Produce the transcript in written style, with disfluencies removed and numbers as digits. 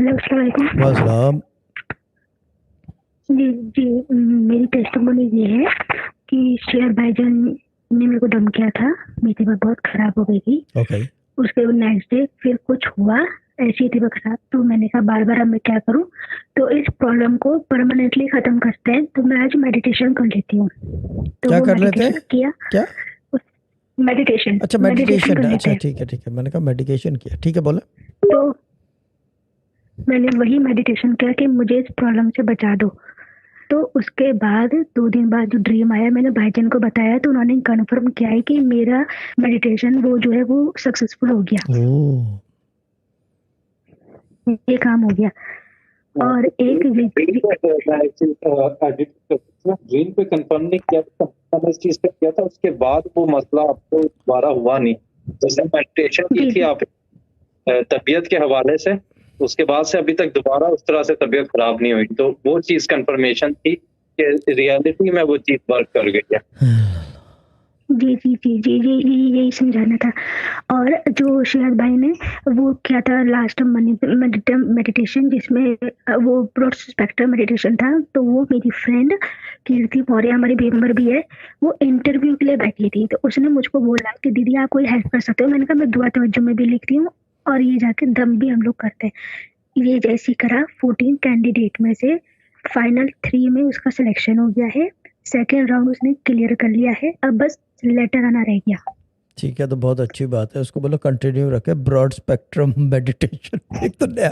Hello, अस्सलाम वालेकुम। वासलाम। जी जी। मेरी टेस्टिमोनी ये है कि शेर भाईजान ने मेरे को धमकिया था। मेरी तबीयत बहुत खराब हो गई थी। ओके। उसके नेक्स्ट डे फिर कुछ हुआ, ऐसी तबीयत खराब, तो मैंने कहा बार बार अब मैं क्या करूं, तो इस प्रॉब्लम को परमानेंटली खत्म करते हैं, तो मैं आज मेडिटेशन कर लेती हूँ। तो क्या वो कर लेते मेडिटेशन हैं? किया। क्या? मेडिटेशन अच्छा, मेडिटेशन मेडिटेशन। कर लेते अच्छा, हैं। ठीक है ठीक है, मैंने कहा मेडिकेशन किया। ठीक है, बोले। तो मैंने वही मेडिटेशन किया कि मुझे इस प्रॉब्लम से बचा दो। तो उसके बाद 2 दिन बाद जो ड्रीम आया, मैंने भाईजान को बताया, तो उन्होंने कन्फर्म किया है कि मेरा मेडिटेशन वो जो है वो सक्सेसफुल हो गया। ओह। ये काम हो गया। और एक ड्रीम पे कंफर्म नहीं किया था, कंफर्म इस चीज पे किया था, उसके बाद वो मसला आपको दोबारा हुआ नहीं। जैसे मेडिटेशन की जी थी जी आप तबीयत के हवाले से, उसके बाद से अभी तक दोबारा उस तरह से तबीयत खराब नहीं हुई, तो वो चीज कंफर्मेशन थी कि रियलिटी में वो चीज वर्क कर गई है। जी जी जी जी जी जी, यही समझाना था। और जो शेहर भाई ने वो किया था लास्ट मेडिटेशन, जिसमें वो ब्रॉड स्पेक्ट्रम मेडिटेशन था, तो वो मेरी फ्रेंड कीर्ति मौर्य, हमारी मेंबर भी है, वो इंटरव्यू के लिए बैठी थी, तो उसने मुझको बोला कि दीदी आप कोई हेल्प कर सकते हो। मैंने कहा मैं दुआ तवज्जो में भी लिखती हूँ, और ये जाके दम भी हम लोग करते हैं। ये जैसे ही करा, 14 कैंडिडेट में से फाइनल 3 में उसका सिलेक्शन हो गया है। सेकेंड राउंड उसने क्लियर कर लिया है, अब बस लेटर आना रह गया। ठीक है, तो बहुत अच्छी बात है। उसको बोलो कंटिन्यू रखे ब्रॉड स्पेक्ट्रम मेडिटेशन। एक तो नया